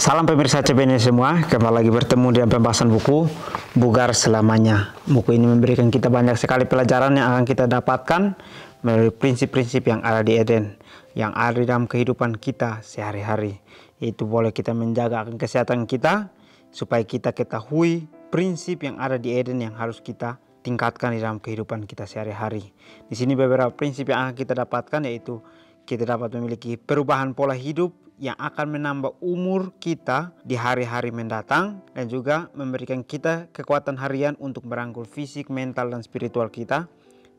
Salam pemirsa CBN semua, kembali lagi bertemu dalam pembahasan buku Bugar Selamanya. Buku ini memberikan kita banyak sekali pelajaran yang akan kita dapatkan melalui prinsip-prinsip yang ada di Eden, yang ada di dalam kehidupan kita sehari-hari. Itu boleh kita menjaga akan kesehatan kita, supaya kita ketahui prinsip yang ada di Eden yang harus kita tingkatkan di dalam kehidupan kita sehari-hari. Di sini beberapa prinsip yang akan kita dapatkan, yaitu kita dapat memiliki perubahan pola hidup yang akan menambah umur kita di hari-hari mendatang, dan juga memberikan kita kekuatan harian untuk merangkul fisik, mental, dan spiritual kita,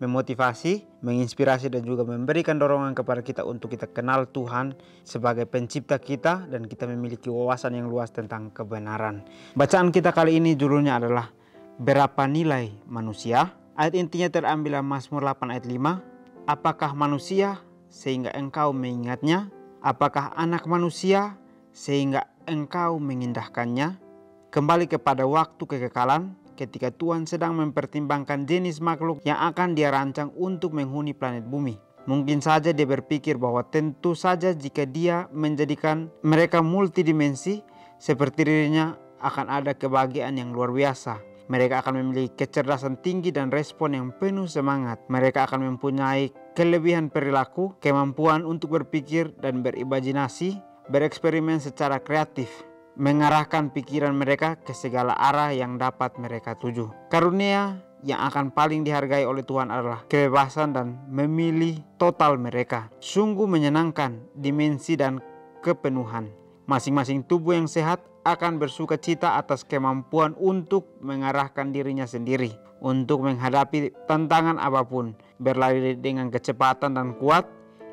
memotivasi, menginspirasi, dan juga memberikan dorongan kepada kita untuk kita kenal Tuhan sebagai pencipta kita, dan kita memiliki wawasan yang luas tentang kebenaran. Bacaan kita kali ini judulnya adalah Berapa Nilai Manusia. Ayat intinya terambil dari Mazmur 8 ayat 5. Apakah manusia sehingga engkau mengingatnya? Apakah anak manusia sehingga engkau mengindahkannya? Kembali kepada waktu kekekalan, ketika Tuhan sedang mempertimbangkan jenis makhluk yang akan Dia rancang untuk menghuni planet bumi. Mungkin saja Dia berpikir bahwa tentu saja jika Dia menjadikan mereka multidimensi seperti dirinya, akan ada kebahagiaan yang luar biasa. Mereka akan memiliki kecerdasan tinggi dan respon yang penuh semangat. Mereka akan mempunyai kelebihan perilaku, kemampuan untuk berpikir dan berimajinasi, bereksperimen secara kreatif, mengarahkan pikiran mereka ke segala arah yang dapat mereka tuju. Karunia yang akan paling dihargai oleh Tuhan adalah kebebasan dan memilih total mereka. Sungguh menyenangkan dimensi dan kepenuhan. Masing-masing tubuh yang sehat akan bersuka cita atas kemampuan untuk mengarahkan dirinya sendiri, untuk menghadapi tantangan apapun, berlari dengan kecepatan dan kuat,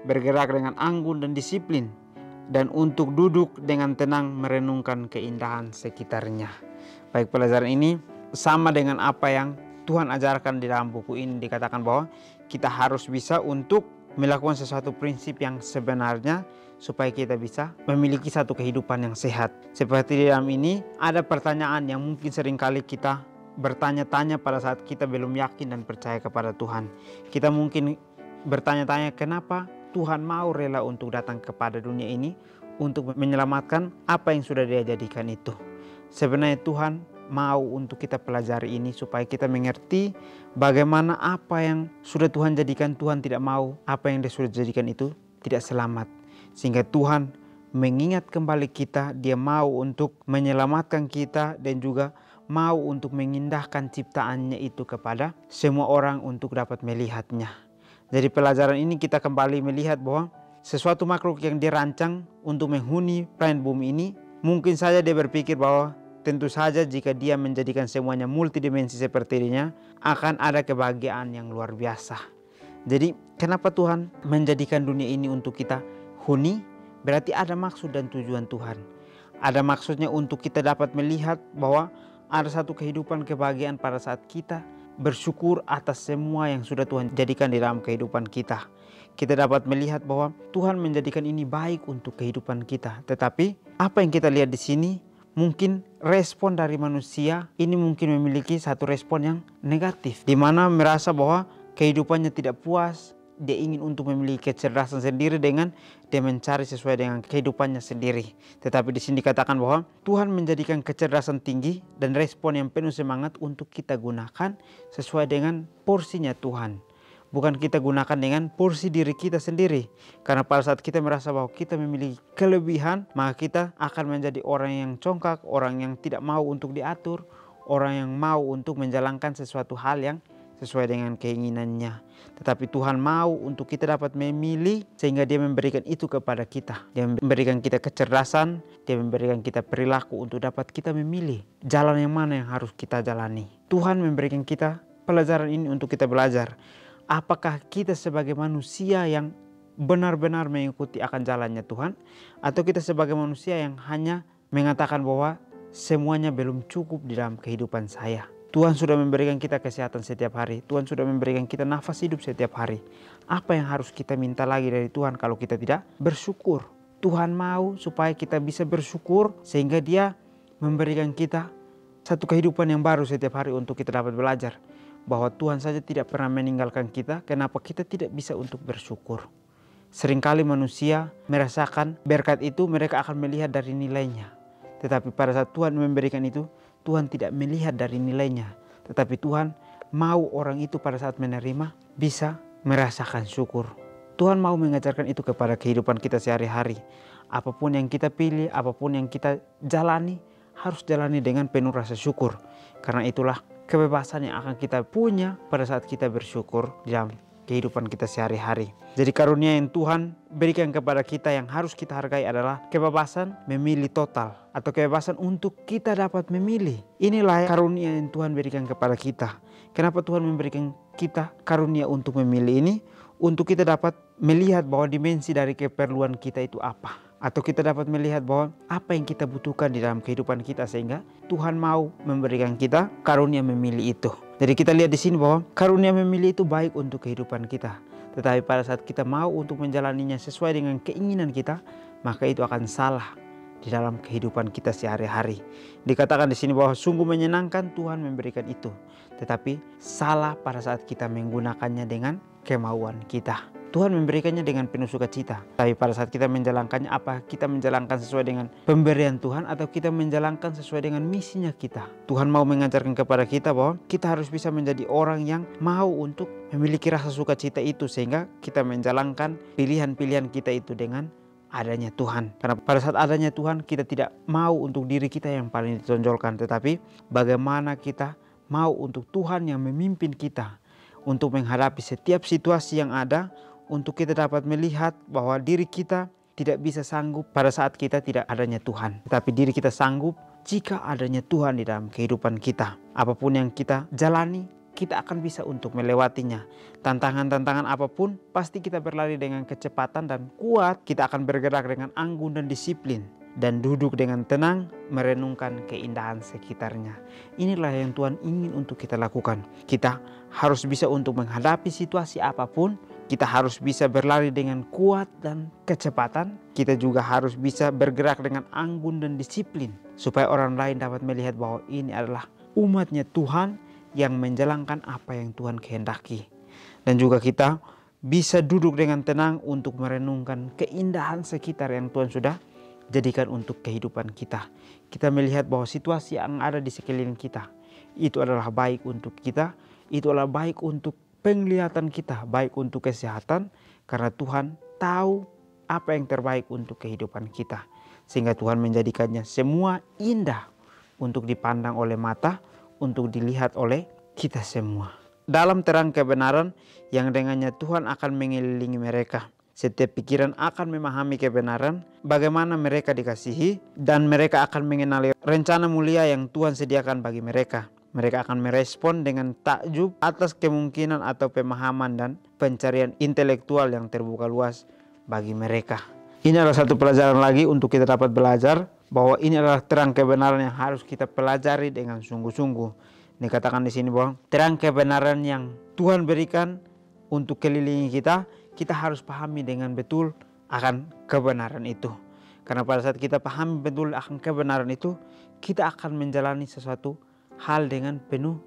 bergerak dengan anggun dan disiplin, dan untuk duduk dengan tenang merenungkan keindahan sekitarnya. Baik, pelajaran ini sama dengan apa yang Tuhan ajarkan di dalam buku ini. Dikatakan bahwa kita harus bisa untuk melakukan sesuatu prinsip yang sebenarnya, supaya kita bisa memiliki satu kehidupan yang sehat. Seperti di dalam ini ada pertanyaan yang mungkin seringkali kita bertanya-tanya pada saat kita belum yakin dan percaya kepada Tuhan. Kita mungkin bertanya-tanya, kenapa Tuhan mau rela untuk datang kepada dunia ini untuk menyelamatkan apa yang sudah Dia jadikan itu. Sebenarnya Tuhan mau untuk kita pelajari ini supaya kita mengerti bagaimana apa yang sudah Tuhan jadikan. Tuhan tidak mau apa yang Dia sudah jadikan itu tidak selamat. Sehingga Tuhan mengingat kembali kita, Dia mau untuk menyelamatkan kita, dan juga mau untuk mengindahkan ciptaannya itu kepada semua orang untuk dapat melihatnya. Jadi pelajaran ini kita kembali melihat bahwa sesuatu makhluk yang dirancang untuk menghuni planet bumi ini, mungkin saja dia berpikir bahwa tentu saja jika Dia menjadikan semuanya multidimensi seperti dirinya, akan ada kebahagiaan yang luar biasa. Jadi kenapa Tuhan menjadikan dunia ini untuk kita huni? Berarti ada maksud dan tujuan Tuhan. Ada maksudnya untuk kita dapat melihat bahwa ada satu kehidupan kebahagiaan pada saat kita bersyukur atas semua yang sudah Tuhan jadikan di dalam kehidupan kita. Kita dapat melihat bahwa Tuhan menjadikan ini baik untuk kehidupan kita. Tetapi apa yang kita lihat di sini, mungkin respon dari manusia ini mungkin memiliki satu respon yang negatif, di mana merasa bahwa kehidupannya tidak puas. Dia ingin untuk memiliki kecerdasan sendiri dengan dia mencari sesuai dengan kehidupannya sendiri. Tetapi di sini dikatakan bahwa Tuhan menjadikan kecerdasan tinggi dan respon yang penuh semangat untuk kita gunakan sesuai dengan porsinya Tuhan. Bukan kita gunakan dengan porsi diri kita sendiri. Karena pada saat kita merasa bahwa kita memiliki kelebihan, maka kita akan menjadi orang yang congkak, orang yang tidak mau untuk diatur, orang yang mau untuk menjalankan sesuatu hal yang sesuai dengan keinginannya. Tetapi Tuhan mau untuk kita dapat memilih, sehingga Dia memberikan itu kepada kita. Dia memberikan kita kecerdasan, Dia memberikan kita perilaku untuk dapat kita memilih jalan yang mana yang harus kita jalani. Tuhan memberikan kita pelajaran ini untuk kita belajar. Apakah kita sebagai manusia yang benar-benar mengikuti akan jalannya Tuhan, atau kita sebagai manusia yang hanya mengatakan bahwa semuanya belum cukup di dalam kehidupan saya. Tuhan sudah memberikan kita kesehatan setiap hari. Tuhan sudah memberikan kita nafas hidup setiap hari. Apa yang harus kita minta lagi dari Tuhan kalau kita tidak bersyukur? Tuhan mau supaya kita bisa bersyukur, sehingga Dia memberikan kita satu kehidupan yang baru setiap hari untuk kita dapat belajar bahwa Tuhan saja tidak pernah meninggalkan kita. Kenapa kita tidak bisa untuk bersyukur? Seringkali manusia merasakan berkat itu, mereka akan melihat dari nilainya. Tetapi pada saat Tuhan memberikan itu, Tuhan tidak melihat dari nilainya. Tetapi Tuhan mau orang itu pada saat menerima bisa merasakan syukur. Tuhan mau mengajarkan itu kepada kehidupan kita sehari-hari. Apapun yang kita pilih, apapun yang kita jalani, harus jalani dengan penuh rasa syukur. Karena itulah kebebasan yang akan kita punya pada saat kita bersyukur dalam kehidupan kita sehari-hari. Jadi karunia yang Tuhan berikan kepada kita yang harus kita hargai adalah kebebasan memilih total, atau kebebasan untuk kita dapat memilih. Inilah karunia yang Tuhan berikan kepada kita. Kenapa Tuhan memberikan kita karunia untuk memilih ini? Untuk kita dapat melihat bahwa dimensi dari keperluan kita itu apa. Atau kita dapat melihat bahwa apa yang kita butuhkan di dalam kehidupan kita, sehingga Tuhan mau memberikan kita karunia memilih itu. Jadi kita lihat di sini bahwa karunia memilih itu baik untuk kehidupan kita. Tetapi pada saat kita mau untuk menjalaninya sesuai dengan keinginan kita, maka itu akan salah di dalam kehidupan kita sehari-hari. Dikatakan di sini bahwa sungguh menyenangkan Tuhan memberikan itu. Tetapi salah pada saat kita menggunakannya dengan kemauan kita. Tuhan memberikannya dengan penuh sukacita. Tapi pada saat kita menjalankannya, apa kita menjalankan sesuai dengan pemberian Tuhan atau kita menjalankan sesuai dengan misinya kita? Tuhan mau mengajarkan kepada kita bahwa kita harus bisa menjadi orang yang mau untuk memiliki rasa sukacita itu, sehingga kita menjalankan pilihan-pilihan kita itu dengan adanya Tuhan. Karena pada saat adanya Tuhan, kita tidak mau untuk diri kita yang paling ditonjolkan, tetapi bagaimana kita mau untuk Tuhan yang memimpin kita untuk menghadapi setiap situasi yang ada, untuk kita dapat melihat bahwa diri kita tidak bisa sanggup pada saat kita tidak adanya Tuhan. Tetapi diri kita sanggup jika adanya Tuhan di dalam kehidupan kita. Apapun yang kita jalani, kita akan bisa untuk melewatinya. Tantangan-tantangan apapun, pasti kita berlari dengan kecepatan dan kuat. Kita akan bergerak dengan anggun dan disiplin. Dan duduk dengan tenang, merenungkan keindahan sekitarnya. Inilah yang Tuhan ingin untuk kita lakukan. Kita harus bisa untuk menghadapi situasi apapun. Kita harus bisa berlari dengan kuat dan kecepatan. Kita juga harus bisa bergerak dengan anggun dan disiplin, supaya orang lain dapat melihat bahwa ini adalah umatnya Tuhan yang menjalankan apa yang Tuhan kehendaki. Dan juga kita bisa duduk dengan tenang untuk merenungkan keindahan sekitar yang Tuhan sudah jadikan untuk kehidupan kita. Kita melihat bahwa situasi yang ada di sekeliling kita itu adalah baik untuk kita, itu adalah baik untuk penglihatan kita, baik untuk kesehatan, karena Tuhan tahu apa yang terbaik untuk kehidupan kita. Sehingga Tuhan menjadikannya semua indah untuk dipandang oleh mata, untuk dilihat oleh kita semua. Dalam terang kebenaran yang dengannya Tuhan akan mengelilingi mereka. Setiap pikiran akan memahami kebenaran, bagaimana mereka dikasihi, dan mereka akan mengenali rencana mulia yang Tuhan sediakan bagi mereka. Mereka akan merespon dengan takjub atas kemungkinan atau pemahaman dan pencarian intelektual yang terbuka luas bagi mereka. Ini adalah satu pelajaran lagi untuk kita dapat belajar bahwa ini adalah terang kebenaran yang harus kita pelajari dengan sungguh-sungguh. Dikatakan di sini bahwa terang kebenaran yang Tuhan berikan untuk kelilingi kita, kita harus pahami dengan betul akan kebenaran itu. Karena pada saat kita pahami betul akan kebenaran itu, kita akan menjalani sesuatu hal dengan penuh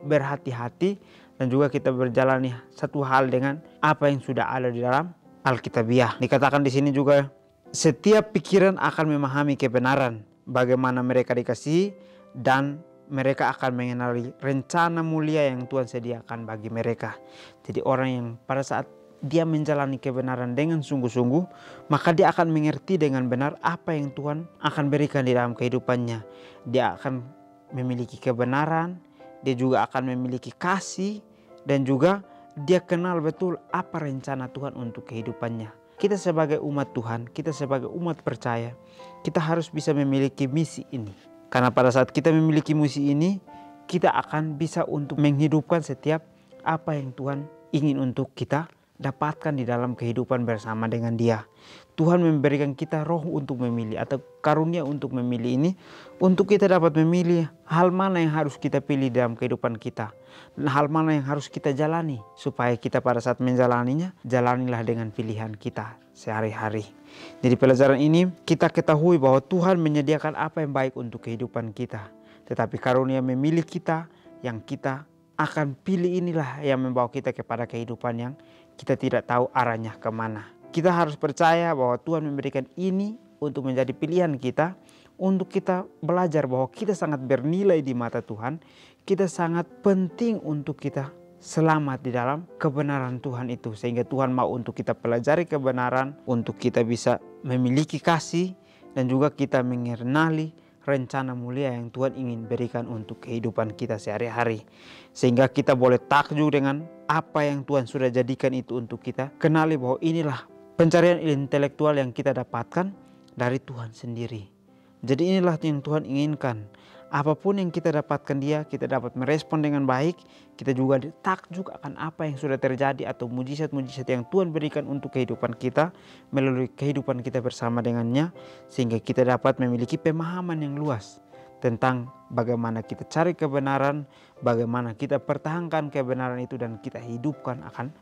berhati-hati, dan juga kita berjalani satu hal dengan apa yang sudah ada di dalam Alkitabiah. Dikatakan di sini juga setiap pikiran akan memahami kebenaran, bagaimana mereka dikasihi, dan mereka akan mengenali rencana mulia yang Tuhan sediakan bagi mereka. Jadi orang yang pada saat dia menjalani kebenaran dengan sungguh-sungguh, maka dia akan mengerti dengan benar apa yang Tuhan akan berikan di dalam kehidupannya. Dia akan memiliki kebenaran, dia juga akan memiliki kasih, dan juga dia kenal betul apa rencana Tuhan untuk kehidupannya. Kita sebagai umat Tuhan, kita sebagai umat percaya, kita harus bisa memiliki misi ini. Karena pada saat kita memiliki misi ini, kita akan bisa untuk menghidupkan setiap apa yang Tuhan ingin untuk kita dapatkan di dalam kehidupan bersama dengan Dia. Tuhan memberikan kita roh untuk memilih, atau karunia untuk memilih ini, untuk kita dapat memilih hal mana yang harus kita pilih dalam kehidupan kita, dan hal mana yang harus kita jalani, supaya kita pada saat menjalaninya, jalanilah dengan pilihan kita sehari-hari. Jadi pelajaran ini kita ketahui bahwa Tuhan menyediakan apa yang baik untuk kehidupan kita, tetapi karunia memilih kita yang kita akan pilih inilah yang membawa kita kepada kehidupan yang kita tidak tahu arahnya kemana. Kita harus percaya bahwa Tuhan memberikan ini untuk menjadi pilihan kita, untuk kita belajar bahwa kita sangat bernilai di mata Tuhan, kita sangat penting untuk kita selamat di dalam kebenaran Tuhan itu. Sehingga Tuhan mau untuk kita pelajari kebenaran, untuk kita bisa memiliki kasih, dan juga kita mengenali rencana mulia yang Tuhan ingin berikan untuk kehidupan kita sehari-hari. Sehingga kita boleh takjub dengan apa yang Tuhan sudah jadikan itu untuk kita. Kenali bahwa inilah pencarian intelektual yang kita dapatkan dari Tuhan sendiri. Jadi inilah yang Tuhan inginkan. Apapun yang kita dapatkan dia, kita dapat merespon dengan baik. Kita juga takjub akan apa yang sudah terjadi atau mujizat-mujizat yang Tuhan berikan untuk kehidupan kita melalui kehidupan kita bersama dengannya. Sehingga kita dapat memiliki pemahaman yang luas tentang bagaimana kita cari kebenaran, bagaimana kita pertahankan kebenaran itu dan kita hidupkan akan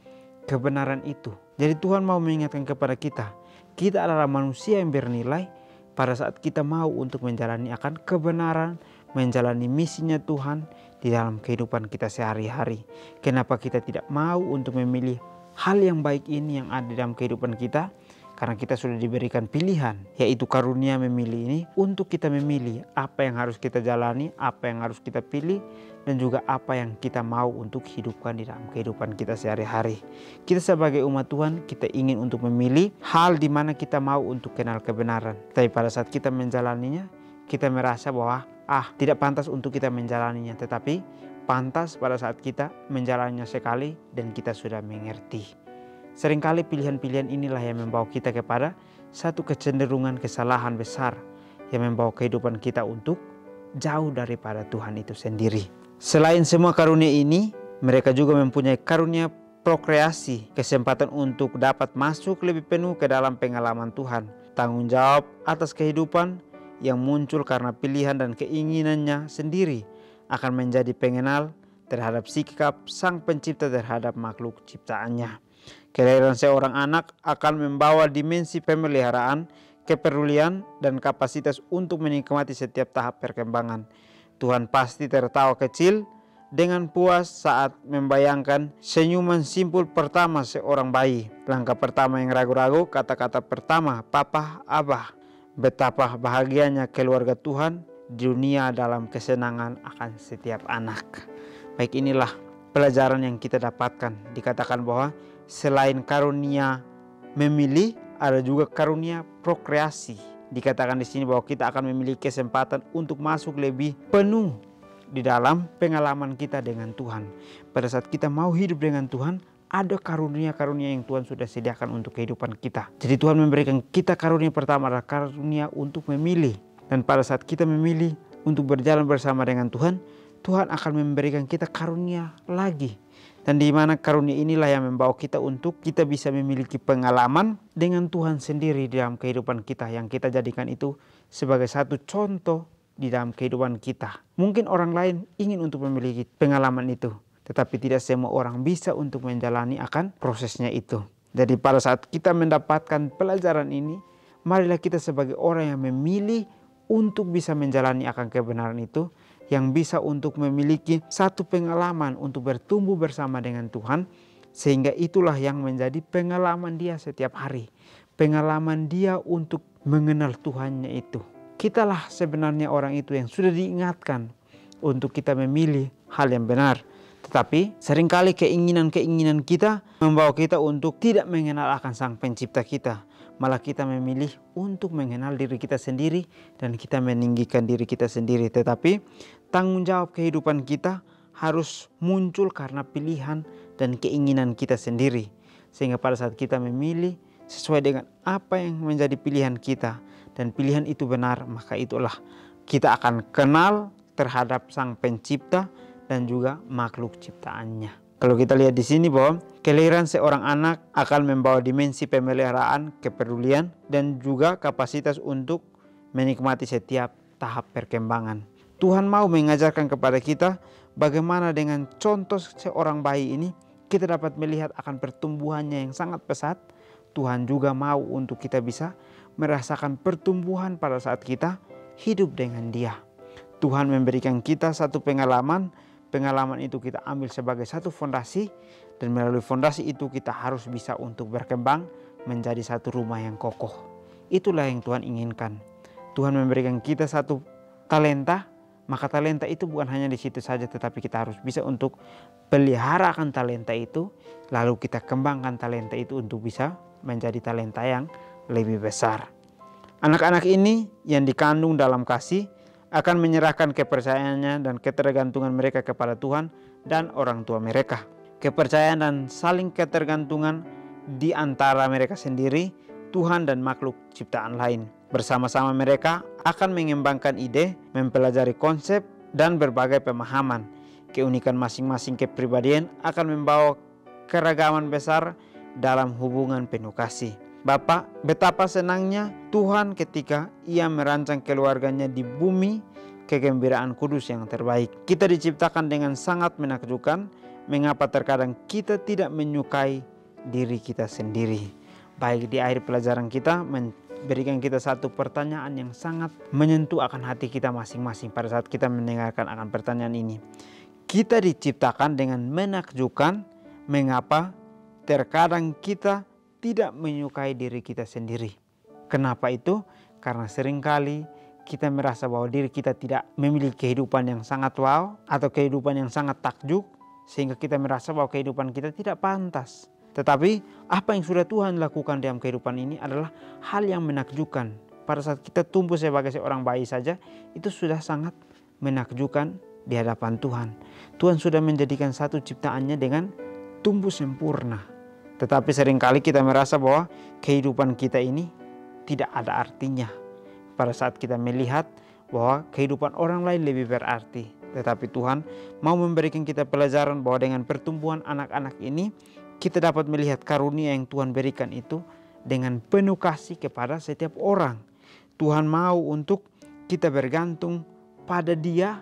kebenaran itu. Jadi Tuhan mau mengingatkan kepada kita, kita adalah manusia yang bernilai pada saat kita mau untuk menjalani akan kebenaran, menjalani misinya Tuhan di dalam kehidupan kita sehari-hari. Kenapa kita tidak mau untuk memilih hal yang baik ini yang ada di dalam kehidupan kita? Karena kita sudah diberikan pilihan, yaitu karunia memilih ini untuk kita memilih apa yang harus kita jalani, apa yang harus kita pilih, dan juga apa yang kita mau untuk hidupkan di dalam kehidupan kita sehari-hari. Kita sebagai umat Tuhan, kita ingin untuk memilih hal di mana kita mau untuk kenal kebenaran. Tapi pada saat kita menjalaninya, kita merasa bahwa tidak pantas untuk kita menjalaninya, tetapi pantas pada saat kita menjalaninya sekali dan kita sudah mengerti. Seringkali pilihan-pilihan inilah yang membawa kita kepada satu kecenderungan kesalahan besar yang membawa kehidupan kita untuk jauh daripada Tuhan itu sendiri. Selain semua karunia ini, mereka juga mempunyai karunia prokreasi, kesempatan untuk dapat masuk lebih penuh ke dalam pengalaman Tuhan. Tanggung jawab atas kehidupan yang muncul karena pilihan dan keinginannya sendiri akan menjadi pengenal terhadap sikap Sang Pencipta terhadap makhluk ciptaannya. Kelahiran seorang anak akan membawa dimensi pemeliharaan, kepedulian, dan kapasitas untuk menikmati setiap tahap perkembangan. Tuhan pasti tertawa kecil dengan puas saat membayangkan senyuman simpul pertama seorang bayi. Langkah pertama yang ragu-ragu, kata-kata pertama, Papa, Abah. Betapa bahagianya keluarga Tuhan di dunia dalam kesenangan akan setiap anak. Baik, inilah pelajaran yang kita dapatkan. Dikatakan bahwa selain karunia memilih, ada juga karunia prokreasi. Dikatakan di sini bahwa kita akan memiliki kesempatan untuk masuk lebih penuh di dalam pengalaman kita dengan Tuhan. Pada saat kita mau hidup dengan Tuhan, ada karunia-karunia yang Tuhan sudah sediakan untuk kehidupan kita. Jadi Tuhan memberikan kita karunia pertama adalah karunia untuk memilih. Dan pada saat kita memilih untuk berjalan bersama dengan Tuhan, Tuhan akan memberikan kita karunia lagi. Dan di mana karunia inilah yang membawa kita untuk kita bisa memiliki pengalaman dengan Tuhan sendiri di dalam kehidupan kita, yang kita jadikan itu sebagai satu contoh di dalam kehidupan kita. Mungkin orang lain ingin untuk memiliki pengalaman itu, tetapi tidak semua orang bisa untuk menjalani akan prosesnya itu. Jadi pada saat kita mendapatkan pelajaran ini, marilah kita sebagai orang yang memilih untuk bisa menjalani akan kebenaran itu, yang bisa untuk memiliki satu pengalaman untuk bertumbuh bersama dengan Tuhan, sehingga itulah yang menjadi pengalaman dia setiap hari, pengalaman dia untuk mengenal Tuhannya itu. Kitalah sebenarnya orang itu yang sudah diingatkan untuk kita memilih hal yang benar, tetapi seringkali keinginan-keinginan kita membawa kita untuk tidak mengenal akan Sang Pencipta kita. Malah kita memilih untuk mengenal diri kita sendiri dan kita meninggikan diri kita sendiri. Tetapi tanggung jawab kehidupan kita harus muncul karena pilihan dan keinginan kita sendiri. Sehingga pada saat kita memilih sesuai dengan apa yang menjadi pilihan kita dan pilihan itu benar, maka itulah kita akan kenal terhadap Sang Pencipta dan juga makhluk ciptaannya. Kalau kita lihat di sini bahwa kelahiran seorang anak akan membawa dimensi pemeliharaan, kepedulian, dan juga kapasitas untuk menikmati setiap tahap perkembangan. Tuhan mau mengajarkan kepada kita bagaimana dengan contoh seorang bayi ini kita dapat melihat akan pertumbuhannya yang sangat pesat. Tuhan juga mau untuk kita bisa merasakan pertumbuhan pada saat kita hidup dengan Dia. Tuhan memberikan kita satu pengalaman itu kita ambil sebagai satu fondasi, dan melalui fondasi itu kita harus bisa untuk berkembang menjadi satu rumah yang kokoh. Itulah yang Tuhan inginkan. Tuhan memberikan kita satu talenta, maka talenta itu bukan hanya di situ saja, tetapi kita harus bisa untuk pelihara akan talenta itu, lalu kita kembangkan talenta itu untuk bisa menjadi talenta yang lebih besar. Anak-anak ini yang dikandung dalam kasih akan menyerahkan kepercayaannya dan ketergantungan mereka kepada Tuhan dan orang tua mereka. Kepercayaan dan saling ketergantungan di antara mereka sendiri, Tuhan dan makhluk ciptaan lain. Bersama-sama mereka akan mengembangkan ide, mempelajari konsep dan berbagai pemahaman. Keunikan masing-masing kepribadian akan membawa keragaman besar dalam hubungan penuh kasih. Bapak, betapa senangnya Tuhan ketika Ia merancang keluarganya di bumi kegembiraan kudus yang terbaik. Kita diciptakan dengan sangat menakjubkan. Mengapa terkadang kita tidak menyukai diri kita sendiri? Baik, di akhir pelajaran kita memberikan kita satu pertanyaan yang sangat menyentuh akan hati kita masing-masing pada saat kita mendengarkan akan pertanyaan ini. Kita diciptakan dengan menakjubkan. Mengapa terkadang kita tidak menyukai diri kita sendiri? Kenapa itu? Karena seringkali kita merasa bahwa diri kita tidak memiliki kehidupan yang sangat wow atau kehidupan yang sangat takjub, sehingga kita merasa bahwa kehidupan kita tidak pantas. Tetapi apa yang sudah Tuhan lakukan dalam kehidupan ini adalah hal yang menakjubkan. Pada saat kita tumbuh sebagai seorang bayi saja, itu sudah sangat menakjubkan di hadapan Tuhan. Tuhan sudah menjadikan satu ciptaannya dengan tumbuh sempurna. Tetapi seringkali kita merasa bahwa kehidupan kita ini tidak ada artinya. Pada saat kita melihat bahwa kehidupan orang lain lebih berarti. Tetapi Tuhan mau memberikan kita pelajaran bahwa dengan pertumbuhan anak-anak ini, kita dapat melihat karunia yang Tuhan berikan itu dengan penuh kasih kepada setiap orang. Tuhan mau untuk kita bergantung pada Dia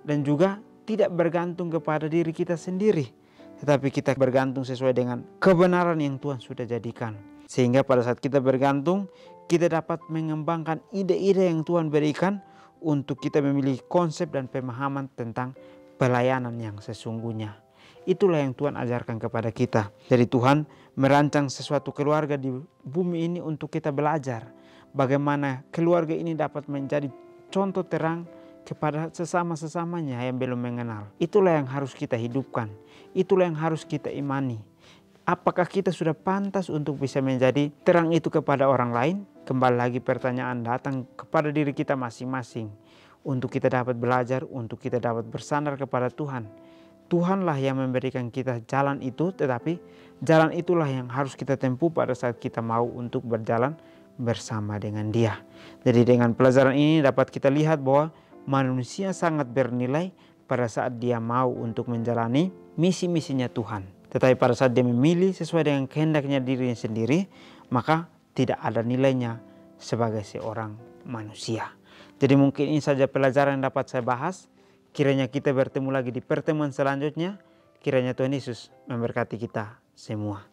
dan juga tidak bergantung kepada diri kita sendiri. Tetapi kita bergantung sesuai dengan kebenaran yang Tuhan sudah jadikan. Sehingga pada saat kita bergantung, kita dapat mengembangkan ide-ide yang Tuhan berikan untuk kita memiliki konsep dan pemahaman tentang pelayanan yang sesungguhnya. Itulah yang Tuhan ajarkan kepada kita. Jadi Tuhan merancang sesuatu keluarga di bumi ini untuk kita belajar bagaimana keluarga ini dapat menjadi contoh terang kepada sesama-sesamanya yang belum mengenal. Itulah yang harus kita hidupkan. Itulah yang harus kita imani. Apakah kita sudah pantas untuk bisa menjadi terang itu kepada orang lain? Kembali lagi pertanyaan datang kepada diri kita masing-masing. Untuk kita dapat belajar, untuk kita dapat bersandar kepada Tuhan. Tuhanlah yang memberikan kita jalan itu, tetapi jalan itulah yang harus kita tempuh pada saat kita mau untuk berjalan bersama dengan Dia. Jadi dengan pelajaran ini dapat kita lihat bahwa manusia sangat bernilai pada saat dia mau untuk menjalani misi-misinya Tuhan. Tetapi pada saat dia memilih sesuai dengan kehendaknya dirinya sendiri, maka tidak ada nilainya sebagai seorang manusia. Jadi mungkin ini saja pelajaran yang dapat saya bahas. Kiranya kita bertemu lagi di pertemuan selanjutnya. Kiranya Tuhan Yesus memberkati kita semua.